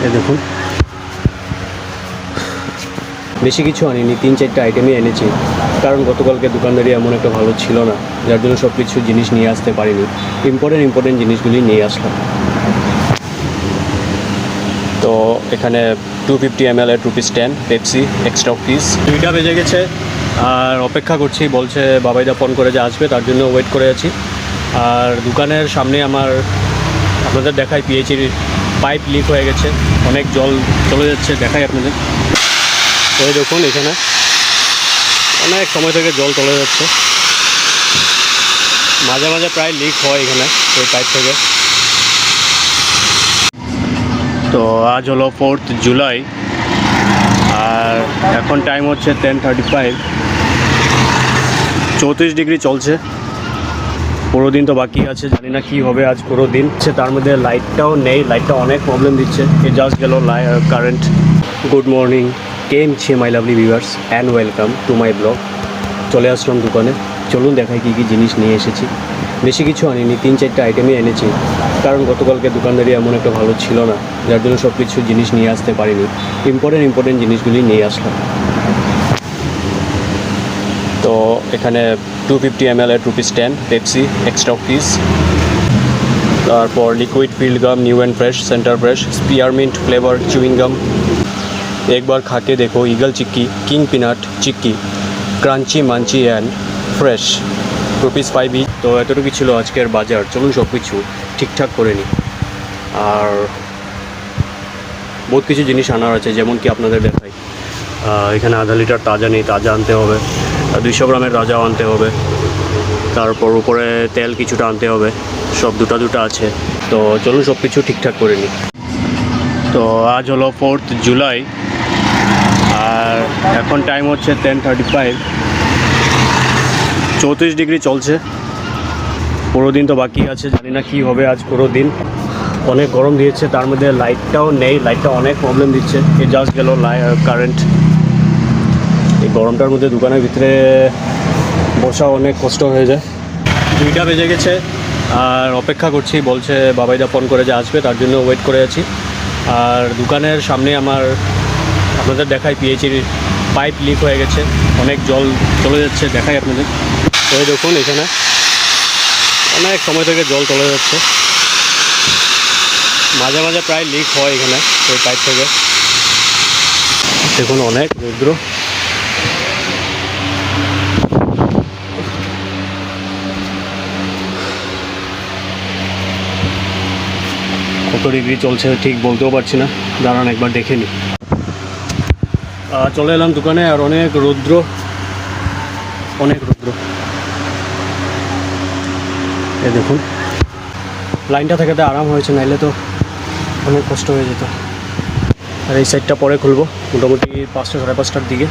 এই দেখুন, বেশি কিছু আনিনি, 3-4টা আইটেমই এনেছি, কারণ গতকালকে দোকানদারি এমন একটা ভালো ছিল না, যার জন্য সব কিছু জিনিস নিয়ে আসতে পারিনি। ইম্পর্টেন্ট জিনিসগুলি নিয়ে আসলাম। তো এখানে 250 ml এর ₹10 পেপসি এক্সট্রা পিস। 2টা বেজে গেছে আর অপেক্ষা করছি, বলছে বাবাইদা ফোন করে যে আসবে, তার জন্য ওয়েট করে আছি। আর দোকানের সামনে আমার আপনাদের দেখাই পিএইচির পাইপ লিক হয়ে গেছে, অনেক জল চলে যাচ্ছে, দেখাই আপনাদের। তো দেখুন এখানে অনেক সময় থেকে জল চলে যাচ্ছে, মাঝে মাঝে প্রায় লিক হয় এখানে ওই পাইপ থেকে। তো আজ হলো 4th জুলাই আর এখন টাইম হচ্ছে 10:35, 34 ডিগ্রি চলছে। পুরো দিন তো বাকি আছে, জানি না কী হবে আজ পুরো দিন। তার মধ্যে লাইটটাও নেই, লাইটটা অনেক প্রবলেম দিচ্ছে, এই জাস্ট গেল কারেন্ট। গুড মর্নিং, কেম ছে my lovely viewers and welcome to my blog. চলে আসলাম দোকানে, চলুন দেখাই কী কী জিনিস নিয়ে এসেছি। বেশি কিছু আনিনি, 3-4টা আইটেমই এনেছি, কারণ গতকালকে দোকানদারি এমন একটা ভালো ছিল না, যার জন্য সব কিছু জিনিস নিয়ে আসতে পারিনি। ইম্পর্টেন্ট জিনিসগুলি নিয়ে আসলাম। তো এখানে 250 ml এর ₹10 পেপসি এক্সট্রা পিস, তারপর liquid filled gum new and fresh Center fresh spearmint flavour chewing gum, একবার খাকে দেখো Eagle chikki king peanut chikki crunchy munchy and fresh ₹5 each. তো এতটুকু ছিল আজকের বাজার, চলুন সব কিছু ঠিকঠাক করে নিই। আর বহুত কিছু জিনিস আনার আছে, যেমন কি আপনাদের দেখাই, এখানে আধা লিটার তাজা নেই, তাজা আনতে হবে। 200 গ্রামের তাজাও আনতে হবে, তারপর উপরে তেল কিছুটা আনতে হবে, সব দুটা আছে। তো চলুন সব কিছু ঠিকঠাক করে নিই। তো আজ হলো 4th জুলাই আর এখন টাইম হচ্ছে 10:35, 34 ডিগ্রি চলছে। পুরো দিন তো বাকি আছে, জানি না কী হবে আজ পুরো দিন। অনেক গরম দিয়েছে, তার মধ্যে লাইটটাও নেই, লাইটটা অনেক প্রবলেম দিচ্ছে, এই জাস্ট গেল কারেন্ট। এই গরমটার মধ্যে দোকানের ভিতরে বসা অনেক কষ্ট হয়ে যায়। 2টা বেজে গেছে আর অপেক্ষা করছি, বলছে বাবাইদা ফোন করে যে আসবে, তার জন্য ওয়েট করে আছি। আর দোকানের সামনে আমার আপনাদের দেখাই পিএইচির পাইপ লিক হয়ে গেছে, অনেক জল চলে যাচ্ছে, দেখাই আপনাদের। তো দেখুন এখানে অনেক সময় থেকে জল চলে যাচ্ছে, মাঝে মাঝে প্রায় লিক হয় এখানে ওই পাইপ থেকে। দেখুন অনেক রৌদ্র, কত ডিগ্রি চলছে ঠিক বলতেও পারছি না, দাঁড়ান একবার দেখে নিই। চলে এলাম দোকানে আর অনেক রৌদ্র, এই দেখুন লাইনটা থাকাতে আরাম হয়েছে, নাইলে তো অনেক কষ্ট হয়ে যেত। আর এই সাইডটা পরে খুলবো মোটামুটি 5টা সাড়ে 5টার দিকে।